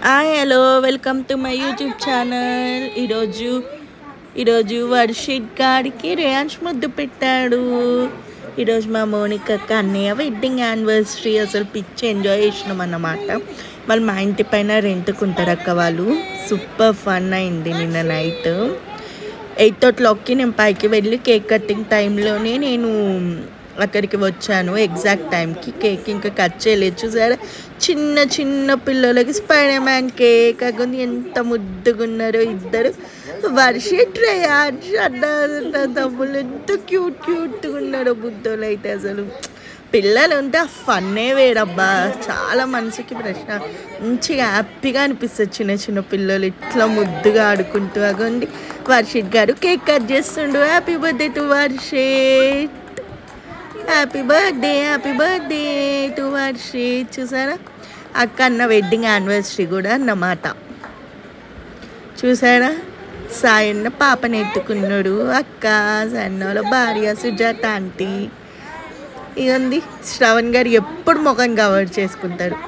Hi hello welcome to my YouTube channel. ఈరోజు వర్షిత్ గారికి రేయాన్స్ ముద్దు పెట్టాడు. ఈరోజు మా మోనిక అన్నయ్య వెడ్డింగ్ యానివర్సరీ. అసలు పిచ్చి ఎంజాయ్ చేసినాం అన్నమాట. మళ్ళీ మా ఇంటి పైన రెంట్కుంటారు అక్క వాళ్ళు. సూపర్ ఫన్ అయింది నిన్న నైట్. 8 o'clockకి నేను పైకి వెళ్ళి కేక్ కటింగ్ టైంలోనే నేను అక్కడికి వచ్చాను. ఎగ్జాక్ట్ టైంకి కేక్ ఇంకా కట్ చేయలేదు. చూసారా, చిన్న చిన్న పిల్లలకి స్పైడర్ మ్యాన్ కేక్ అక్కడ ఎంత ముద్దుగా ఉన్నారో ఇద్దరు. వర్షిత్ రేయాన్స్ అన్న తమ్ముళ్ళు ఎంత క్యూట్గా ఉన్నారో బుద్ధోళ్ళు అయితే. అసలు పిల్లలు ఉంటే ఆ ఫన్నే వేరబ్బా. చాలా మనసుకి ప్రశ్న మంచిగా హ్యాపీగా అనిపిస్తుంది. చిన్న చిన్న పిల్లలు ఇట్లా ముద్దుగా ఆడుకుంటూ. అగోండి వర్షిత్ గారు కేక్ కట్ చేస్తుండు. Happy birthday to Varshith, happy birthday to Varshith. చూసారా, అక్క అన్న వెడ్డింగ్ యానివర్సరీ కూడా అన్నమాట. చూసారా, సాయన్న పాపని ఎత్తుకున్నాడు. అక్క సన్నోళ్ళ భార్య సుజాత ఆంటీ. ఇదండి శ్రవణ్ గారు ఎప్పుడు ముఖం కవర్ చేసుకుంటారు.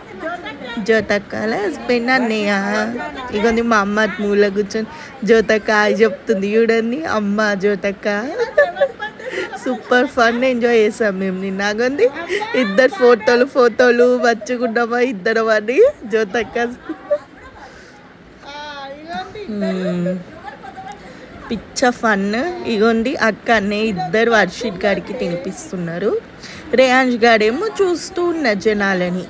జ్యోతక్కల హస్బెండ్ అన్నయ్య. ఇగోంది మా అమ్మ మూల కూర్చొని జ్యోతక్క చెప్తుంది. చూడండి అమ్మ జ్యోతక్క. సూపర్ ఫన్ ఎంజాయ్ చేసాం మేము నిన్న. అగొంది ఇద్దరు ఫోటోలు వచ్చుకుంటామా ఇద్దరు అని జ్యోతక్క. పిచ్చ ఫన్. ఇగోండి అక్క అన్నయ్య ఇద్దరు వర్షిత్ గారికి తినిపిస్తున్నారు. రేయాన్స్ గాడేమో చూస్తూ ఉన్న జనాలని.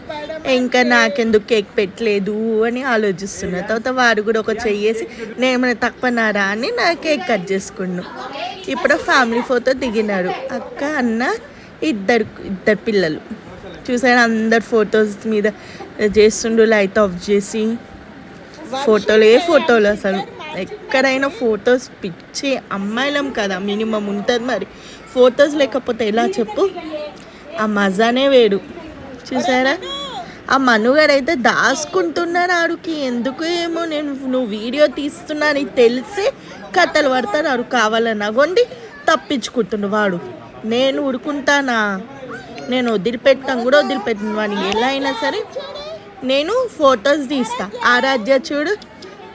ఇంకా నాకెందుకు కేక్ పెట్టలేదు అని ఆలోచిస్తున్నా. తర్వాత వాడు కూడా ఒక చెయ్యేసి నేను ఏమైనా తక్కువనారా అని నా కేక్ కట్ చేసుకున్నాను. ఇప్పుడు ఫ్యామిలీ ఫోటో దిగినారు అక్క అన్న ఇద్దరు పిల్లలు. చూసారు, అందరు ఫొటోస్ మీద చేస్తుండు లైట్ ఆఫ్ చేసి. ఫోటోలు అసలు ఎక్కడైనా ఫొటోస్ పిచ్చి. అమ్మాయిలం కదా, మినిమం ఉంటుంది మరి. ఫొటోస్ లేకపోతే ఎలా చెప్పు, ఆ మజానే వేరు. చూసారా, ఆ మనుగాడైతే దాచుకుంటున్నారు ఆడుకి. ఎందుకు ఏమో నువ్వు వీడియో తీస్తున్నా అని తెలిసి కథలు పడతారు ఆడు కావాలని. అగోండి తప్పించుకుంటుండు వాడు. నేను ఉడుకుంటానా, నేను వదిలిపెట్టాను కూడా వదిలిపెట్టిన వాడిని. ఎలా అయినా సరే నేను ఫొటోస్ తీస్తా. ఆరాధ్య చూడు,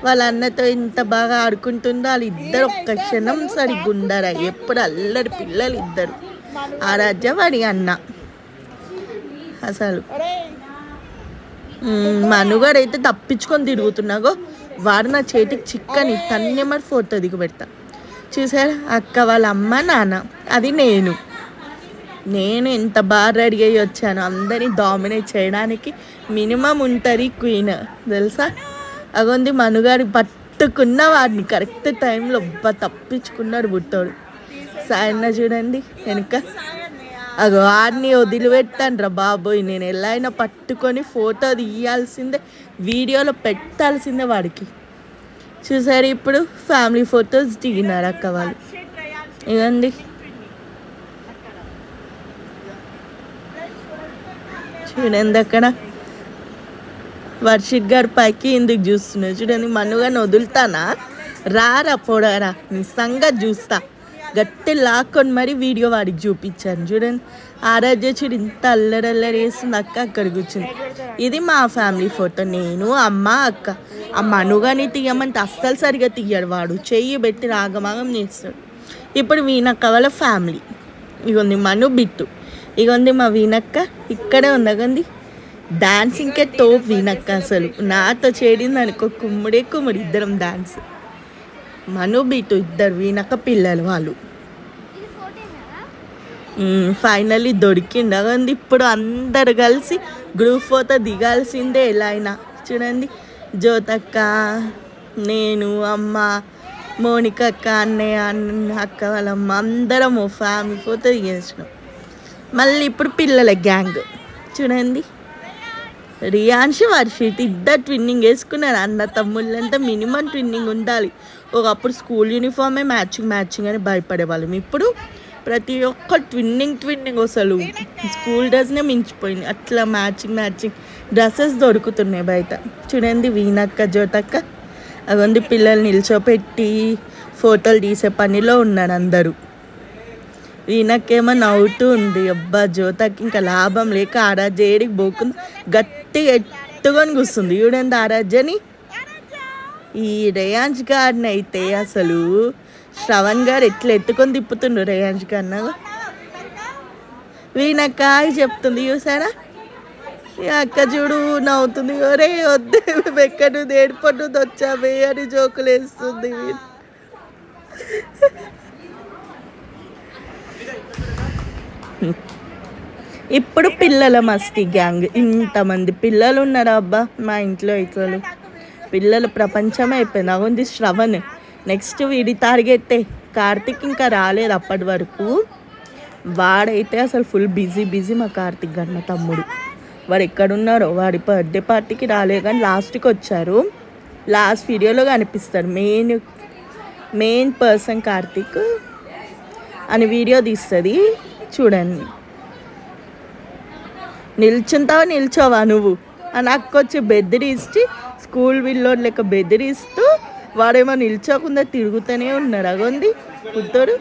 వాళ్ళ అన్నతో ఇంత బాగా ఆడుకుంటుందో. వాళ్ళు ఇద్దరు ఒక్క క్షణం సరిగ్గా ఉండరా. ఎప్పుడు అల్లరి పిల్లలు ఇద్దరు, ఆరాధ్య వాడి అన్న. అసలు మనుగాడు అయితే తప్పించుకొని తిరుగుతున్నాగో. వాడు నా చేతికి చిక్కని తన్యమరి ఫోటో దిగు పెడతా. చూసారా, అక్క వాళ్ళ అమ్మ నాన్న, అది నేను ఎంత బాగా రెడీ అయ్యి వచ్చాను. అందరినీ డామినేట్ చేయడానికి మినిమం ఉంటుంది క్వీన్, తెలుసా. అగొంది మనుగాడి పట్టుకున్న వాడిని కరెక్ట్ టైంలో తప్పించుకున్నాడు బుట్టోడు. సాయన్న చూడండి వెనుక. అగో వాడిని వదిలిపెట్టాను రా బాబోయ్. నేను ఎలా అయినా పట్టుకొని ఫోటో తీయాల్సిందే, వీడియోలో పెట్టాల్సిందే వాడికి. చూసారు, ఇప్పుడు ఫ్యామిలీ ఫొటోస్ దిగినారు అక్క వాళ్ళు. ఇదండి చూడండి, అక్కడ వర్షిత్ గారు పైకి ఎందుకు చూస్తున్నారు చూడండి. మనుగాని వదులుతానా, రారా పొడరా, నీ సంగతి చూస్తా. గట్టి లాక్కొని మరి వీడియో వాడికి చూపించాను. చూడండి, ఆరాధ్య చూడు ఇంత అల్లరి వేస్తుంది. అక్క అక్కడ కూర్చుంది. ఇది మా ఫ్యామిలీ ఫోటో, నేను అమ్మ అక్క. ఆ మనుగాని తీయమంటే అస్సలు సరిగా తీయడు వాడు. చెయ్యి పెట్టి రాగమాగం చేస్తాడు. ఇప్పుడు వీణక్క వాళ్ళ ఫ్యామిలీ. ఇగోంది మను బిట్టు. ఇగోంది మా వీణక్క ఇక్కడే ఉంది. అగంది డాన్సింగ్కే తోపు వీణక్క. అసలు నాతో చేడింది అనుకో, కుమ్ముడే ఇద్దరం డాన్స్. మను బిట్టు ఇద్దరు వీణక్క పిల్లలు వాళ్ళు. ఫైనల్లీ దొరికింది. అగంది ఇప్పుడు అందరు కలిసి గ్రూప్ ఫోటో దిగాల్సిందే ఎలా అయినా. చూడండి, జ్యోతక్క, నేను, అమ్మ, మోనిక అక్క, అన్నయ్య, అక్క వాళ్ళమ్మ అందరము ఫ్యామిలీ ఫోటో దిగేసినాం. మళ్ళీ ఇప్పుడు పిల్లల గ్యాంగ్ చూడండి. రియాన్స్ వర్షిత్ ఇద్దరు ట్విన్నింగ్ వేసుకున్నారు. అన్న తమ్ముళ్ళంతా మినిమం ట్విన్నింగ్ ఉండాలి. ఒకప్పుడు స్కూల్ యూనిఫామే మ్యాచింగ్ అని భయపడేవాళ్ళం. ఇప్పుడు ప్రతి ఒక్క ట్విన్నింగ్ అసలు స్కూల్ డ్రెస్నే మించిపోయింది. అట్లా మ్యాచింగ్ డ్రెస్సెస్ దొరుకుతున్నాయి బయట. చూడండి, వీణక్క జ్యోతక్క అవంది పిల్లలు నిల్చోపెట్టి ఫోటోలు తీసే పనిలో ఉన్నారు అందరూ. వీణకేమో నవ్వుతూ ఉంది. అబ్బా జ్యోతకి ఇంకా లాభం లేక ఆరాధ్య ఏడికి పోకుండా గట్టిగా ఎత్తుకొని కూస్తుంది చూడండి ఆరాధ్యని. ఈ రేయాంజ్ గారిని అయితే అసలు శ్రవణ్ గారు ఎట్లా ఎత్తుకొని తిప్పుతుండు రేయాంజ్ గారిన. వీనక్క చెప్తుంది చూసారా, ఈ అక్క చూడు నవ్వుతుంది, ఒరే వద్దే ఎక్కడు ఏడుపడు వచ్చావే అని జోకులు వేస్తుంది. ఇప్పుడు పిల్లల మస్తీ గ్యాంగ్, ఇంతమంది పిల్లలు ఉన్నారు అబ్బా మా ఇంట్లో. అసలు పిల్లల ప్రపంచమే అయిపోయింది. అవుంది శ్రవణ్ నెక్స్ట్ వీడి టార్గెట్టే. కార్తిక్ ఇంకా రాలేదు అప్పటి వరకు, వాడైతే అసలు ఫుల్ బిజీ మా కార్తిక్ గారు, మా తమ్ముడు. వాడు ఎక్కడున్నారో, వాడి బర్త్డే పార్టీకి రాలేదు కానీ లాస్ట్కి వచ్చారు. లాస్ట్ వీడియోలో కనిపిస్తాడు మెయిన్ పర్సన్ కార్తిక్ అని వీడియో తీస్తుంది చూడండి. నిల్చోవా నువ్వు అని అక్కొచ్చి బెదిరిస్తే, స్కూల్ విల్లోని లెక్క బెదిరిస్తూ వాడేమో నిల్చోకుండా తిరుగుతూనే ఉన్నాడు. అగొంది పుత్తూరు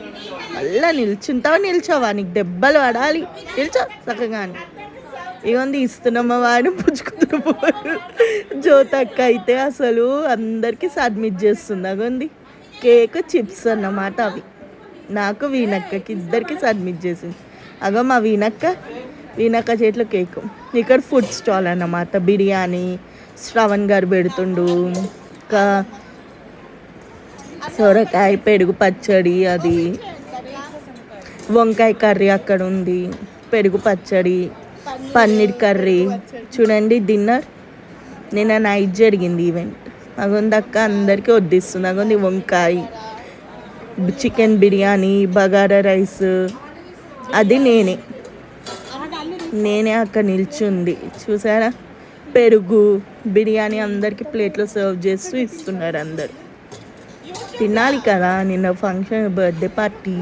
మళ్ళీ నిల్చోవా నీకు దెబ్బలు పడాలి, నిల్చో చక్కగా అని. ఇగొంది ఇస్తున్నామా వాడిని పుచ్చుకుతున్నారు. జ్యోతక్క అయితే అసలు అందరికీ సబ్మిట్ చేస్తుంది. అగొంది కేక్ చిప్స్ అన్నమాట అవి, నాకు వీనక్కకి ఇద్దరికి సబ్మిట్ చేసింది. అగో మా వీనక్క చేతిలో కేకు. ఇక్కడ ఫుడ్ స్టాల్ అన్నమాట, బిర్యానీ శ్రవణ్ గారు పెడుతుండు, ఇంకా సొరకాయ పెరుగు పచ్చడి, అది వంకాయ కర్రీ అక్కడ ఉంది, పెరుగు పచ్చడి, పన్నీర్ కర్రీ. చూడండి డిన్నర్ నిన్న నైట్ జరిగింది ఈవెంట్. అగొంది అక్క అందరికీ వడ్డిస్తుంది. అగొంది వంకాయ, చికెన్ బిర్యానీ, బగారా రైస్, అది నేనే అక్కడ నిల్చుంది చూసారా. పెరుగు బిర్యానీ అందరికీ ప్లేట్లో సర్వ్ చేస్తూ ఇస్తున్నారు. అందరు తినాలి కదా, నిన్న ఫంక్షన్ బర్త్డే పార్టీ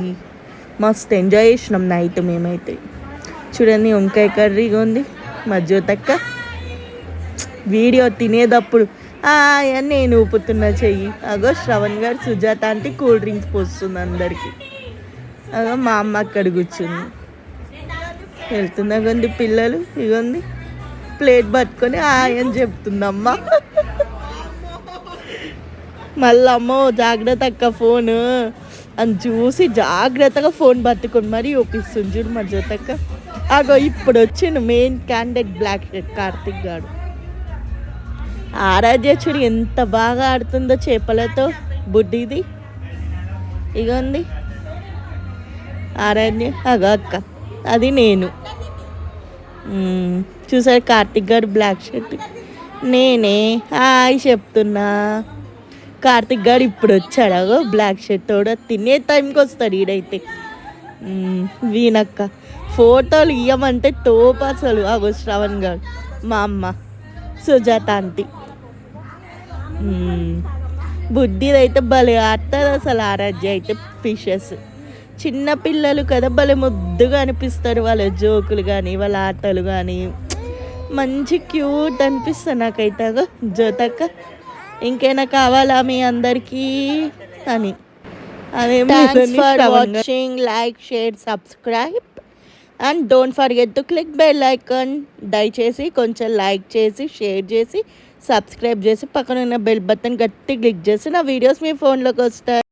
మస్తు ఎంజాయ్ చేసినాం నైట్ మేమైతే. చూడండి వంకాయ కర్రీ ఉంది. మా జ్యోతక్క వీడియో తినేటప్పుడు నేను ఊపుతున్నా చెయ్యి. అగో శ్రవణ్ గారు సుజాత అంటే కూల్ డ్రింక్స్ పోస్తుంది అందరికీ. అగో మా అమ్మ అక్కడ కూర్చుంది, వెళ్తుంది. అగొంది పిల్లలు, ఇగొంది ప్లేట్ పట్టుకొని అని చెప్తుంది అమ్మ. మళ్ళీ అమ్మో జాగ్రత్త అక్క ఫోను అని చూసి జాగ్రత్తగా ఫోన్ పట్టుకొని మరీ చూపిస్తుంది చూడు మా జ్యోతక్క. అగో ఇప్పుడు వచ్చిండు main candidate black shirt Karthik గారు. ఆరాధ్య చూడు ఎంత బాగా ఆడుతుందో చేపలతో బుడ్డిది. ఇగోంది ఆరాధ్య, అగో అక్క అది నేను. చూసారు కార్తిక్ గారు బ్లాక్ షర్ట్, నేనే హాయ్ చెప్తున్నా. కార్తిక్ గారు ఇప్పుడు వచ్చాడు. అగో బ్లాక్ షర్ట్ తోడు తినే టైంకి వస్తాడు ఈడైతే. వీనక్క ఫోటోలు ఇవ్వమంటే తోపు అసలు. అగో శ్రవణ్ గారు, మా అమ్మ సుజాత ఆంటీ. బుడ్డిదైతే భలే ఆడతారు అసలు. ఆరాధ్య అయితే ఫిషెస్, చిన్న పిల్లలు కదా భలే ముద్దుగా అనిపిస్తారు. వాళ్ళ జోకులు కానీ వాళ్ళ ఆటలు కానీ మంచి క్యూట్ అనిపిస్తుంది నాకైతే. అగో జ్యోతక్క ఇంకైనా కావాలా మీ అందరికీ అని. Thanks for watching, like share subscribe and don't forget to click bell icon. దయచేసి కొంచెం లైక్ చేసి షేర్ చేసి సబ్స్క్రైబ్ చేసి పక్కన ఉన్న బెల్ బటన్ గట్టి క్లిక్ చేసి నా వీడియోస్ మీ ఫోన్లోకి వస్తాయి.